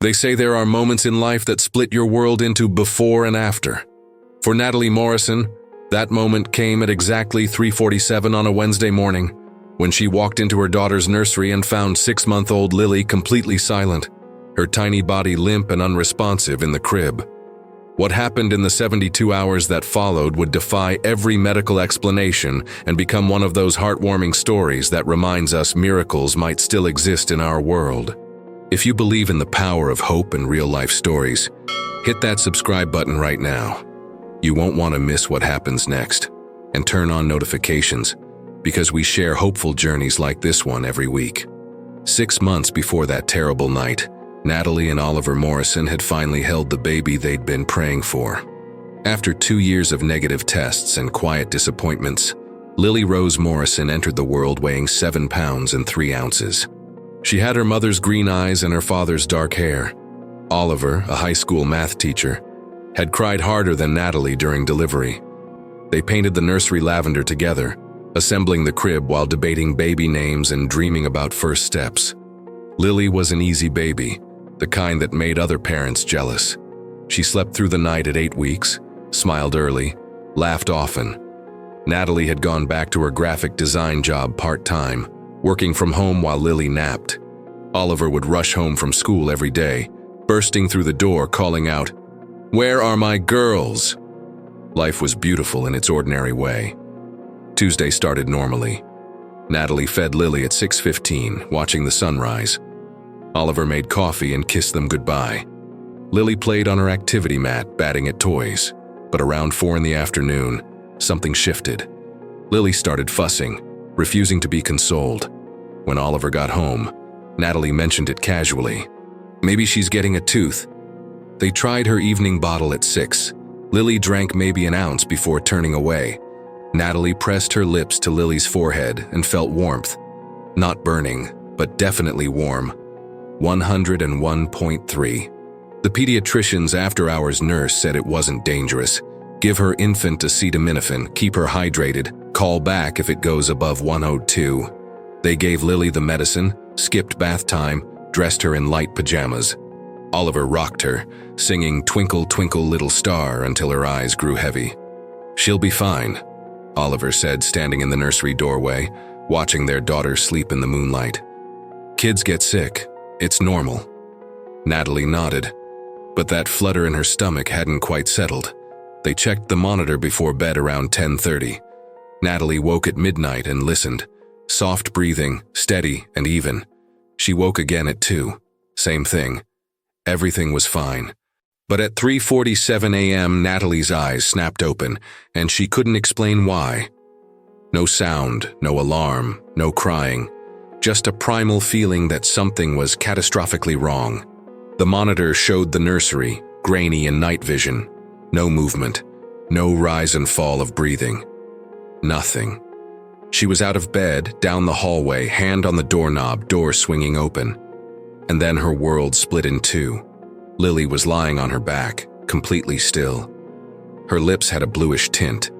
They say there are moments in life that split your world into before and after. For Natalie Morrison, that moment came at exactly 3:47 on a Wednesday morning, when she walked into her daughter's nursery and found 6-month-old Lily completely silent, her tiny body limp and unresponsive in the crib. What happened in the 72 hours that followed would defy every medical explanation and become one of those heartwarming stories that reminds us miracles might still exist in our world. If you believe in the power of hope and real-life stories, hit that subscribe button right now. You won't want to miss what happens next. And turn on notifications, because we share hopeful journeys like this one every week. 6 months before that terrible night, Natalie and Oliver Morrison had finally held the baby they'd been praying for. After 2 years of negative tests and quiet disappointments, Lily Rose Morrison entered the world weighing 7 pounds and 3 ounces. She had her mother's green eyes and her father's dark hair. Oliver, a high school math teacher, had cried harder than Natalie during delivery. They painted the nursery lavender together, assembling the crib while debating baby names and dreaming about first steps. Lily was an easy baby, the kind that made other parents jealous. She slept through the night at 8 weeks, smiled early, laughed often. Natalie had gone back to her graphic design job part-time, working from home while Lily napped. Oliver would rush home from school every day, bursting through the door calling out, "Where are my girls?" Life was beautiful in its ordinary way. Tuesday started normally. Natalie fed Lily at 6:15, watching the sunrise. Oliver made coffee and kissed them goodbye. Lily played on her activity mat, batting at toys. But around 4 in the afternoon, something shifted. Lily started fussing, refusing to be consoled. When Oliver got home, Natalie mentioned it casually. Maybe she's getting a tooth. They tried her evening bottle at 6. Lily drank maybe an ounce before turning away. Natalie pressed her lips to Lily's forehead and felt warmth. Not burning, but definitely warm. 101.3. The pediatrician's after-hours nurse said it wasn't dangerous. Give her infant acetaminophen, keep her hydrated, call back if it goes above 102. They gave Lily the medicine, skipped bath time, dressed her in light pajamas. Oliver rocked her, singing "Twinkle, Twinkle, Little Star" until her eyes grew heavy. "She'll be fine," Oliver said, standing in the nursery doorway, watching their daughter sleep in the moonlight. "Kids get sick. It's normal." Natalie nodded, but that flutter in her stomach hadn't quite settled. They checked the monitor before bed around 10:30. Natalie woke at midnight and listened. Soft breathing, steady and even. She woke again at 2. Same thing. Everything was fine. But at 3:47 a.m., Natalie's eyes snapped open, and she couldn't explain why. No sound, no alarm, no crying. Just a primal feeling that something was catastrophically wrong. The monitor showed the nursery, grainy in night vision. No movement, no rise and fall of breathing. Nothing. She was out of bed, down the hallway, hand on the doorknob, door swinging open. And then her world split in two. Lily was lying on her back, completely still. Her lips had a bluish tint.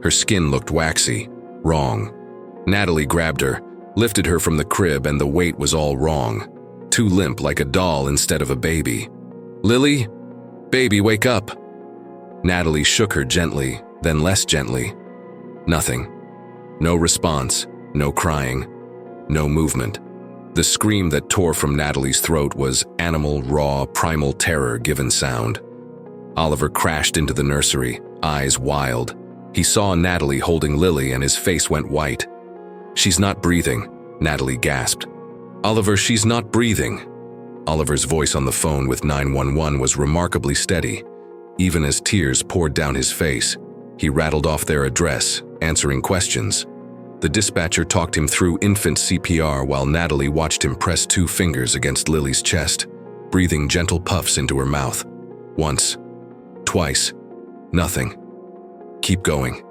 Her skin looked waxy, wrong. Natalie grabbed her, lifted her from the crib, and the weight was all wrong. Too limp, like a doll instead of a baby. "Lily? Baby, wake up!" Natalie shook her gently, then less gently. Nothing. No response, no crying, no movement. The scream that tore from Natalie's throat was animal, raw, primal terror given sound. Oliver crashed into the nursery, eyes wild. He saw Natalie holding Lily and his face went white. "She's not breathing," Natalie gasped. "Oliver, she's not breathing." Oliver's voice on the phone with 911 was remarkably steady. Even as tears poured down his face, he rattled off their address, answering questions. The dispatcher talked him through infant CPR while Natalie watched him press 2 fingers against Lily's chest, breathing gentle puffs into her mouth. Once, twice, nothing. "Keep going.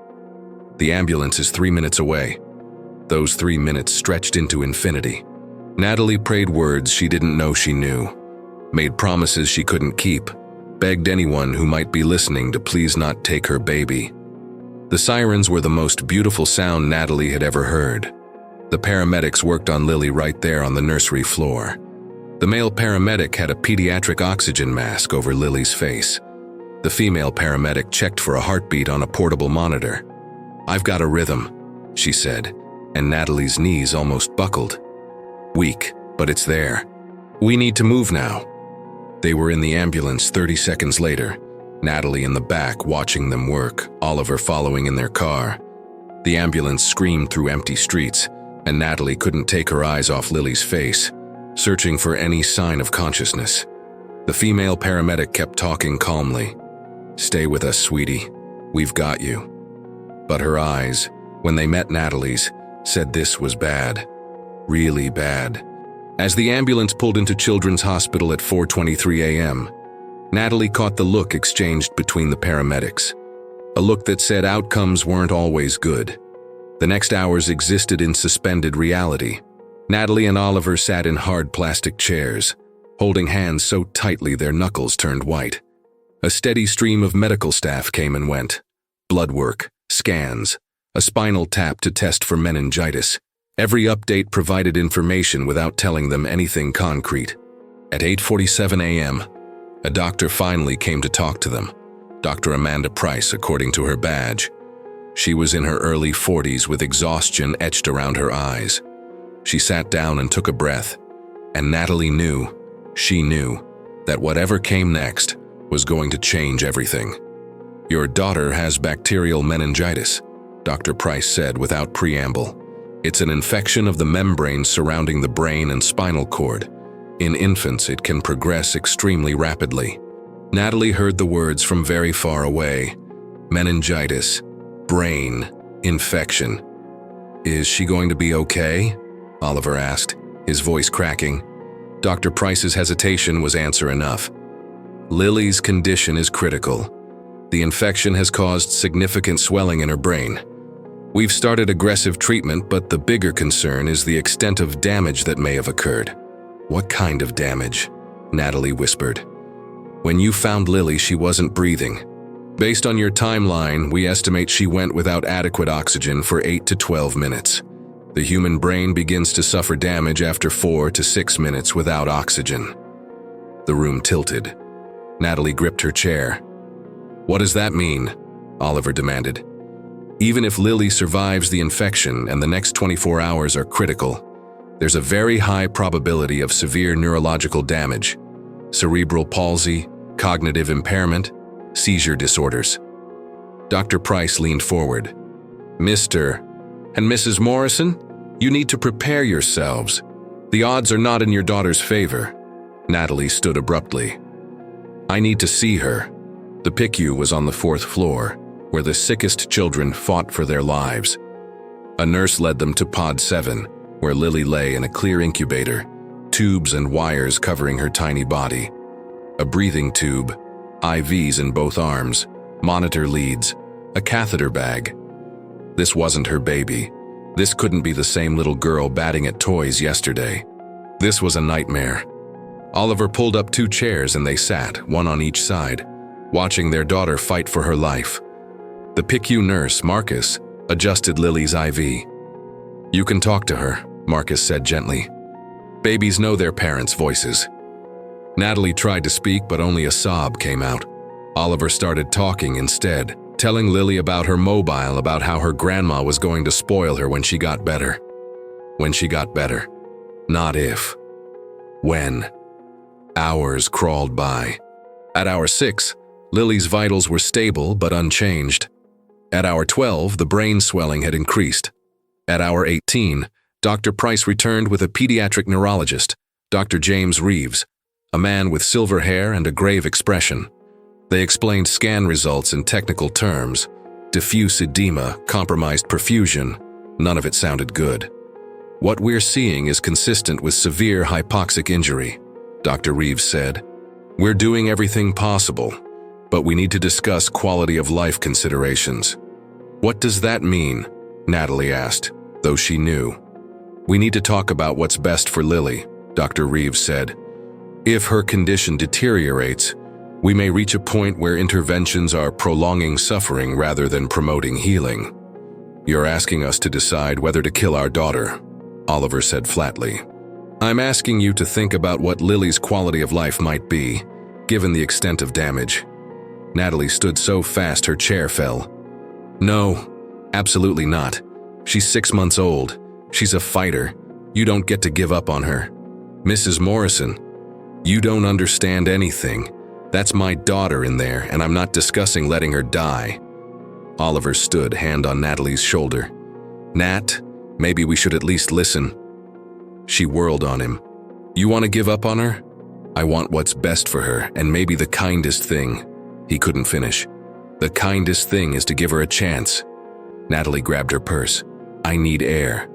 The ambulance is 3 minutes away." Those 3 minutes stretched into infinity. Natalie prayed words she didn't know she knew, made promises she couldn't keep, begged anyone who might be listening to please not take her baby. The sirens were the most beautiful sound Natalie had ever heard. The paramedics worked on Lily right there on the nursery floor. The male paramedic had a pediatric oxygen mask over Lily's face. The female paramedic checked for a heartbeat on a portable monitor. "I've got a rhythm," she said, and Natalie's knees almost buckled. "Weak, but it's there. We need to move now." They were in the ambulance 30 seconds later, Natalie in the back watching them work, Oliver following in their car. The ambulance screamed through empty streets, and Natalie couldn't take her eyes off Lily's face, searching for any sign of consciousness. The female paramedic kept talking calmly. "Stay with us, sweetie. We've got you." But her eyes, when they met Natalie's, said this was bad. Really bad. As the ambulance pulled into Children's Hospital at 4:23 a.m., Natalie caught the look exchanged between the paramedics. A look that said outcomes weren't always good. The next hours existed in suspended reality. Natalie and Oliver sat in hard plastic chairs, holding hands so tightly their knuckles turned white. A steady stream of medical staff came and went. Blood work, scans, a spinal tap to test for meningitis. Every update provided information without telling them anything concrete. At 8:47 a.m., a doctor finally came to talk to them. Dr. Amanda Price, according to her badge. She was in her early 40s with exhaustion etched around her eyes. She sat down and took a breath, and Natalie knew, she knew, that whatever came next was going to change everything. "Your daughter has bacterial meningitis," Dr. Price said without preamble. "It's an infection of the membranes surrounding the brain and spinal cord. In infants, it can progress extremely rapidly." Natalie heard the words from very far away. Meningitis, brain, infection. "Is she going to be okay?" Oliver asked, his voice cracking. Dr. Price's hesitation was answer enough. "Lily's condition is critical. The infection has caused significant swelling in her brain. We've started aggressive treatment, but the bigger concern is the extent of damage that may have occurred." "What kind of damage?" Natalie whispered. "When you found Lily, she wasn't breathing. Based on your timeline, we estimate she went without adequate oxygen for 8 to 12 minutes. The human brain begins to suffer damage after 4 to 6 minutes without oxygen." The room tilted. Natalie gripped her chair. "What does that mean?" Oliver demanded. "Even if Lily survives the infection and the next 24 hours are critical, there's a very high probability of severe neurological damage, cerebral palsy, cognitive impairment, seizure disorders." Dr. Price leaned forward. "Mr. and Mrs. Morrison, you need to prepare yourselves. The odds are not in your daughter's favor." Natalie stood abruptly. "I need to see her." The PICU was on the 4th floor, where the sickest children fought for their lives. A nurse led them to Pod 7, where Lily lay in a clear incubator, tubes and wires covering her tiny body. A breathing tube, IVs in both arms, monitor leads, a catheter bag. This wasn't her baby. This couldn't be the same little girl batting at toys yesterday. This was a nightmare. Oliver pulled up 2 chairs and they sat, one on each side, watching their daughter fight for her life. The PICU nurse, Marcus, adjusted Lily's IV. "You can talk to her," Marcus said gently. "Babies know their parents' voices." Natalie tried to speak, but only a sob came out. Oliver started talking instead, telling Lily about her mobile, about how her grandma was going to spoil her when she got better. When she got better. Not if. When. Hours crawled by. At hour 6, Lily's vitals were stable but unchanged. At hour 12, the brain swelling had increased. At hour 18, Dr. Price returned with a pediatric neurologist, Dr. James Reeves, a man with silver hair and a grave expression. They explained scan results in technical terms. Diffuse edema, compromised perfusion. None of it sounded good. "What we're seeing is consistent with severe hypoxic injury," Dr. Reeves said. "We're doing everything possible, but we need to discuss quality of life considerations." "What does that mean?" Natalie asked, though she knew. "We need to talk about what's best for Lily," Dr. Reeves said. "If her condition deteriorates, we may reach a point where interventions are prolonging suffering rather than promoting healing. You're asking us to decide whether to kill our daughter," Oliver said flatly. I'm asking you to think about what Lily's quality of life might be, given the extent of damage. Natalie stood so fast her chair fell. No, absolutely not. She's 6 months old. She's a fighter. You don't get to give up on her. Mrs. Morrison, you don't understand anything. That's my daughter in there, and I'm not discussing letting her die. Oliver stood, hand on Natalie's shoulder. Nat, maybe we should at least listen. She whirled on him. You want to give up on her? I want what's best for her, and maybe the kindest thing. He couldn't finish. The kindest thing is to give her a chance. Natalie grabbed her purse. I need air.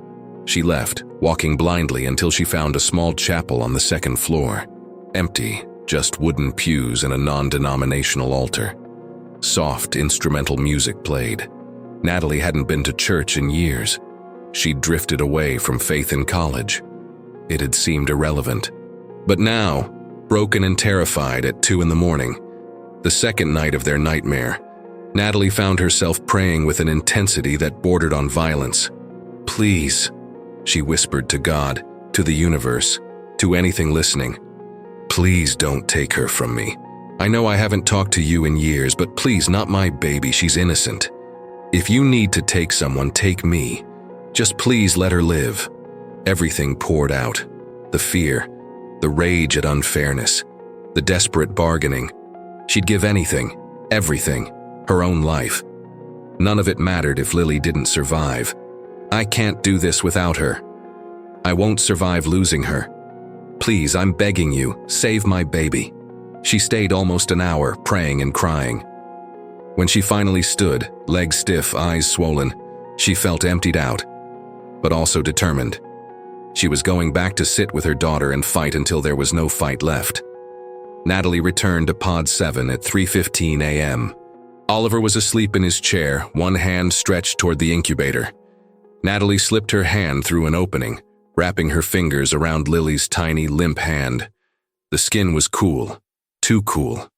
She left, walking blindly until she found a small chapel on the second floor. Empty, just wooden pews and a non-denominational altar. Soft, instrumental music played. Natalie hadn't been to church in years. She'd drifted away from faith in college. It had seemed irrelevant. But now, broken and terrified at 2 a.m, the second night of their nightmare, Natalie found herself praying with an intensity that bordered on violence. Please, she whispered to God, to the universe, to anything listening. Please don't take her from me. I know I haven't talked to you in years, but please, not my baby, she's innocent. If you need to take someone, take me. Just please let her live. Everything poured out. The fear, the rage at unfairness, the desperate bargaining. She'd give anything, everything, her own life. None of it mattered if Lily didn't survive. I can't do this without her. I won't survive losing her. Please, I'm begging you, save my baby. She stayed almost an hour, praying and crying. When she finally stood, legs stiff, eyes swollen, she felt emptied out, but also determined. She was going back to sit with her daughter and fight until there was no fight left. Natalie returned to Pod 7 at 3:15 a.m. Oliver was asleep in his chair, one hand stretched toward the incubator. Natalie slipped her hand through an opening, wrapping her fingers around Lily's tiny, limp hand. The skin was cool, too cool.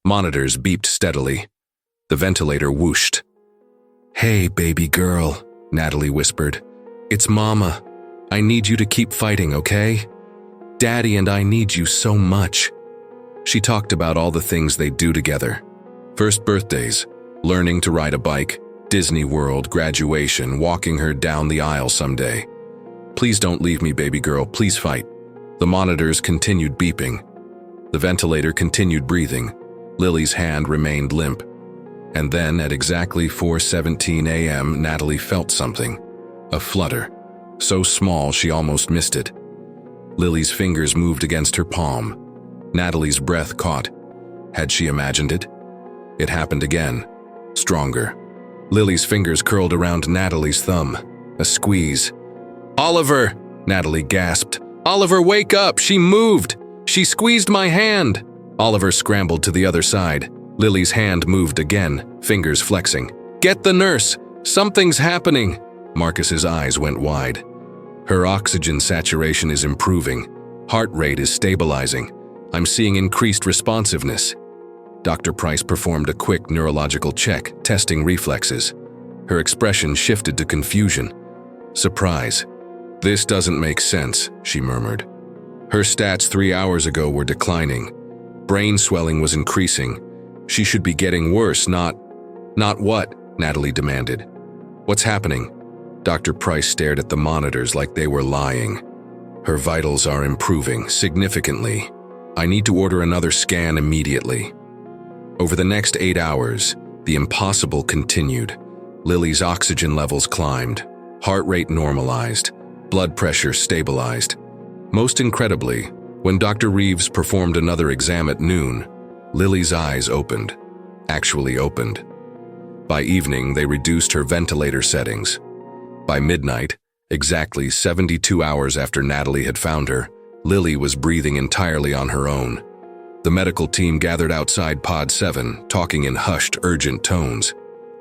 Monitors beeped steadily. The ventilator whooshed. Hey, baby girl, Natalie whispered. It's Mama. I need you to keep fighting, okay? Daddy and I need you so much. She talked about all the things they'd do together. First birthdays, learning to ride a bike, Disney World, graduation, walking her down the aisle someday. Please don't leave me, baby girl, please fight. The monitors continued beeping. The ventilator continued breathing. Lily's hand remained limp. And then, at exactly 4:17 a.m., Natalie felt something. A flutter. So small she almost missed it. Lily's fingers moved against her palm. Natalie's breath caught. Had she imagined it? It happened again. Stronger. Lily's fingers curled around Natalie's thumb. A squeeze. Oliver! Natalie gasped. Oliver, wake up! She moved! She squeezed my hand! Oliver scrambled to the other side. Lily's hand moved again, fingers flexing. Get the nurse! Something's happening! Marcus's eyes went wide. Her oxygen saturation is improving. Heart rate is stabilizing. I'm seeing increased responsiveness. Dr. Price performed a quick neurological check, testing reflexes. Her expression shifted to confusion. Surprise. This doesn't make sense, she murmured. Her stats 3 hours ago were declining. Brain swelling was increasing. She should be getting worse, not what? Natalie demanded. What's happening? Dr. Price stared at the monitors like they were lying. Her vitals are improving significantly. I need to order another scan immediately. Over the next 8 hours, the impossible continued. Lily's oxygen levels climbed. Heart rate normalized. Blood pressure stabilized. Most incredibly, when Dr. Reeves performed another exam at noon, Lily's eyes opened. Actually opened. By evening, they reduced her ventilator settings. By midnight, exactly 72 hours after Natalie had found her, Lily was breathing entirely on her own. The medical team gathered outside Pod 7, talking in hushed, urgent tones.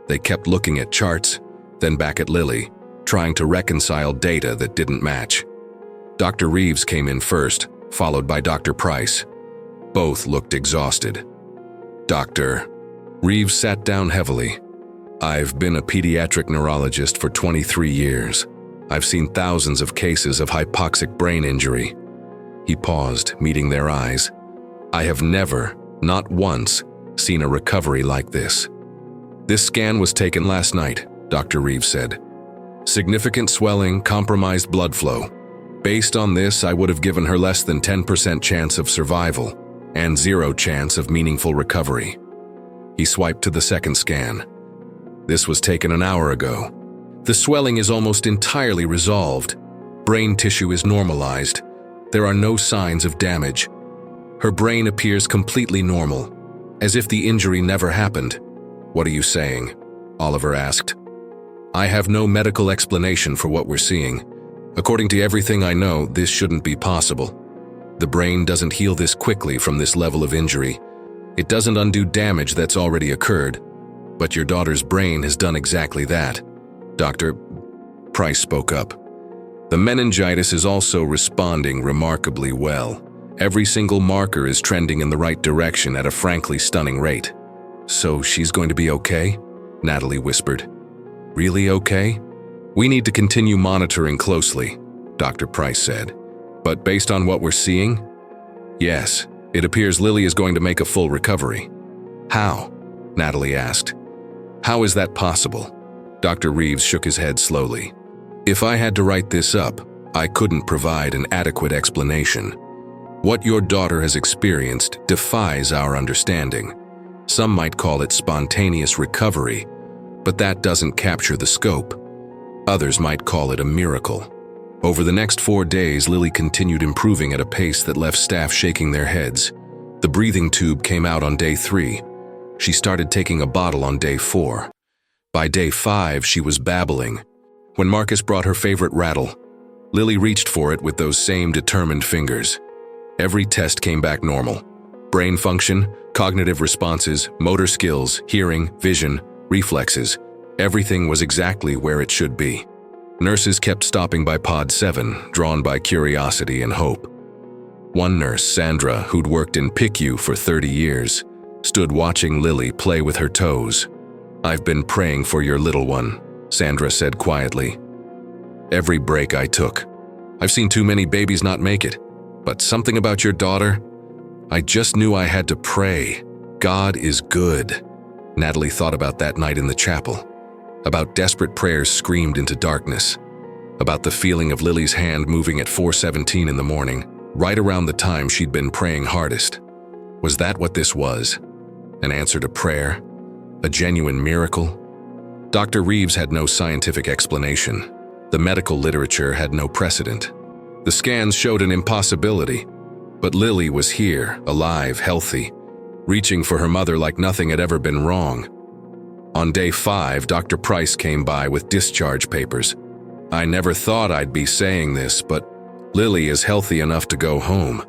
They kept looking at charts, then back at Lily, trying to reconcile data that didn't match. Dr. Reeves came in first, followed by Dr. Price. Both looked exhausted. Dr. Reeves sat down heavily. I've been a pediatric neurologist for 23 years. I've seen thousands of cases of hypoxic brain injury." He paused, meeting their eyes. "I have never, not once, seen a recovery like this." "This scan was taken last night," Dr. Reeves said. "Significant swelling, compromised blood flow. Based on this, I would have given her less than 10% chance of survival and 0 chance of meaningful recovery." He swiped to the second scan. "This was taken an hour ago. The swelling is almost entirely resolved. Brain tissue is normalized. There are no signs of damage. Her brain appears completely normal, as if the injury never happened." "What are you saying?" Oliver asked. "I have no medical explanation for what we're seeing. According to everything I know, this shouldn't be possible. The brain doesn't heal this quickly from this level of injury. It doesn't undo damage that's already occurred. But your daughter's brain has done exactly that." Dr. Price spoke up. "The meningitis is also responding remarkably well. Every single marker is trending in the right direction at a frankly stunning rate." "So she's going to be okay?" Natalie whispered. "Really okay?" "We need to continue monitoring closely," Dr. Price said. "But based on what we're seeing, yes, it appears Lily is going to make a full recovery." "How?" Natalie asked. "How is that possible?" Dr. Reeves shook his head slowly. "If I had to write this up, I couldn't provide an adequate explanation. What your daughter has experienced defies our understanding. Some might call it spontaneous recovery, but that doesn't capture the scope. Others might call it a miracle." Over the next 4 days, Lily continued improving at a pace that left staff shaking their heads. The breathing tube came out on day 3. She started taking a bottle on day 4. By day 5, she was babbling. When Marcus brought her favorite rattle, Lily reached for it with those same determined fingers. Every test came back normal. Brain function, cognitive responses, motor skills, hearing, vision, reflexes. Everything was exactly where it should be. Nurses kept stopping by Pod 7, drawn by curiosity and hope. One nurse, Sandra, who'd worked in PICU for 30 years, stood watching Lily play with her toes. "I've been praying for your little one," Sandra said quietly. "Every break I took. I've seen too many babies not make it. But something about your daughter? I just knew I had to pray. God is good." Natalie thought about that night in the chapel. About desperate prayers screamed into darkness. About the feeling of Lily's hand moving at 4:17 in the morning, right around the time she'd been praying hardest. Was that what this was? An answer to prayer? A genuine miracle? Dr. Reeves had no scientific explanation. The medical literature had no precedent. The scans showed an impossibility. But Lily was here, alive, healthy, reaching for her mother like nothing had ever been wrong. On day 5, Dr. Price came by with discharge papers. "I never thought I'd be saying this, but Lily is healthy enough to go home.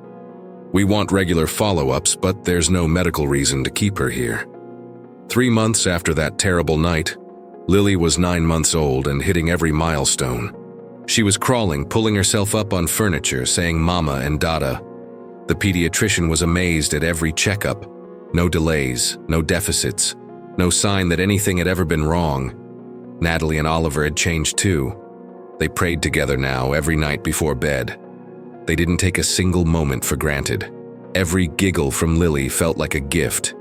We want regular follow-ups, but there's no medical reason to keep her here." 3 months after that terrible night, Lily was 9 months old and hitting every milestone. She was crawling, pulling herself up on furniture, saying mama and dada. The pediatrician was amazed at every checkup. No delays, no deficits, no sign that anything had ever been wrong. Natalie and Oliver had changed too. They prayed together now every night before bed. They didn't take a single moment for granted. Every giggle from Lily felt like a gift.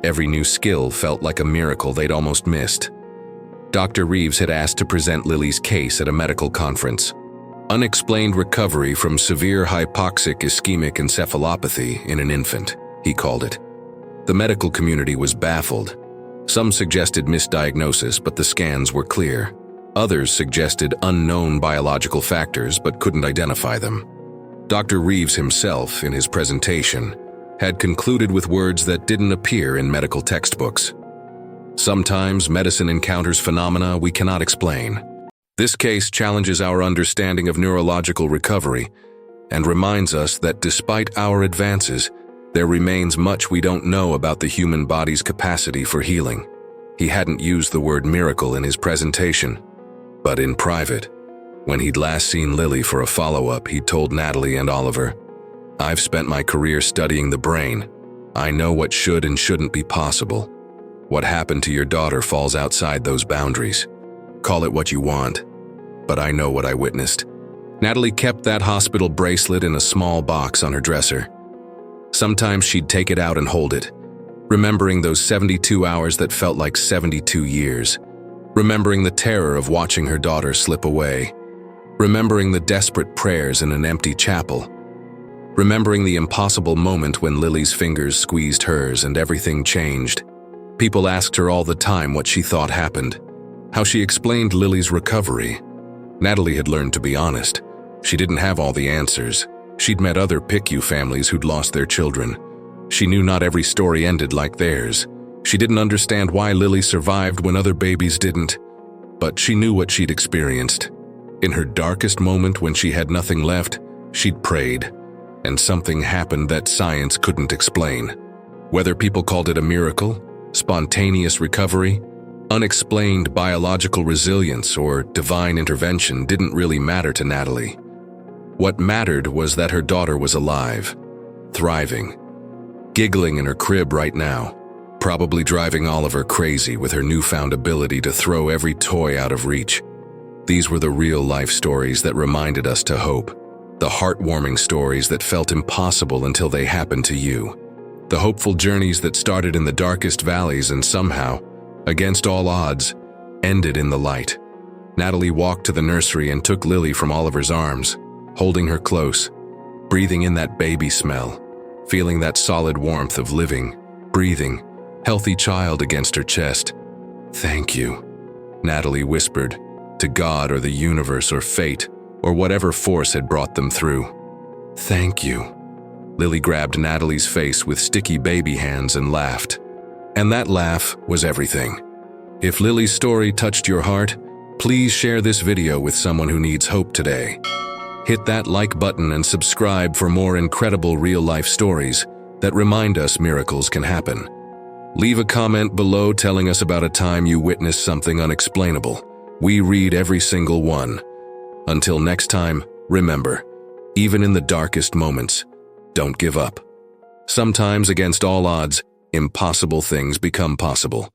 Every new skill felt like a miracle they'd almost missed. Dr. Reeves had asked to present Lily's case at a medical conference. Unexplained recovery from severe hypoxic ischemic encephalopathy in an infant, he called it. The medical community was baffled. Some suggested misdiagnosis, but the scans were clear. Others suggested unknown biological factors, but couldn't identify them. Dr. Reeves himself, in his presentation, had concluded with words that didn't appear in medical textbooks. Sometimes medicine encounters phenomena we cannot explain. This case challenges our understanding of neurological recovery and reminds us that despite our advances, there remains much we don't know about the human body's capacity for healing. He hadn't used the word miracle in his presentation, but in private, when he'd last seen Lily for a follow-up, he told Natalie and Oliver, "I've spent my career studying the brain. I know what should and shouldn't be possible. What happened to your daughter falls outside those boundaries. Call it what you want. but I know what I witnessed. Natalie kept that hospital bracelet in a small box on her dresser. Sometimes she'd take it out and hold it, remembering those 72 hours that felt like 72 years, remembering the terror of watching her daughter slip away, remembering the desperate prayers in an empty chapel, remembering the impossible moment when Lily's fingers squeezed hers and everything changed. People asked her all the time what she thought happened, how she explained Lily's recovery. Natalie had learned to be honest. She didn't have all the answers. She'd met other PICU families who'd lost their children. She knew not every story ended like theirs. She didn't understand why Lily survived when other babies didn't. But she knew what she'd experienced. In her darkest moment when she had nothing left, she'd prayed, and something happened that science couldn't explain. Whether people called it a miracle, spontaneous recovery, unexplained biological resilience, or divine intervention didn't really matter to Natalie. What mattered was that her daughter was alive, thriving, giggling in her crib right now, probably driving Oliver crazy with her newfound ability to throw every toy out of reach. These were the real-life stories that reminded us to hope, the heartwarming stories that felt impossible until they happened to you, the hopeful journeys that started in the darkest valleys and somehow, against all odds, ended in the light. Natalie walked to the nursery and took Lily from Oliver's arms, holding her close, breathing in that baby smell, feeling that solid warmth of living, breathing, healthy child against her chest. "Thank you," Natalie whispered, to God or the universe or fate or whatever force had brought them through. "Thank you." Lily grabbed Natalie's face with sticky baby hands and laughed. And that laugh was everything. If Lily's story touched your heart, please share this video with someone who needs hope today. Hit that like button and subscribe for more incredible real-life stories that remind us miracles can happen. Leave a comment below telling us about a time you witnessed something unexplainable. We read every single one. Until next time, remember, even in the darkest moments, don't give up. Sometimes, against all odds, impossible things become possible.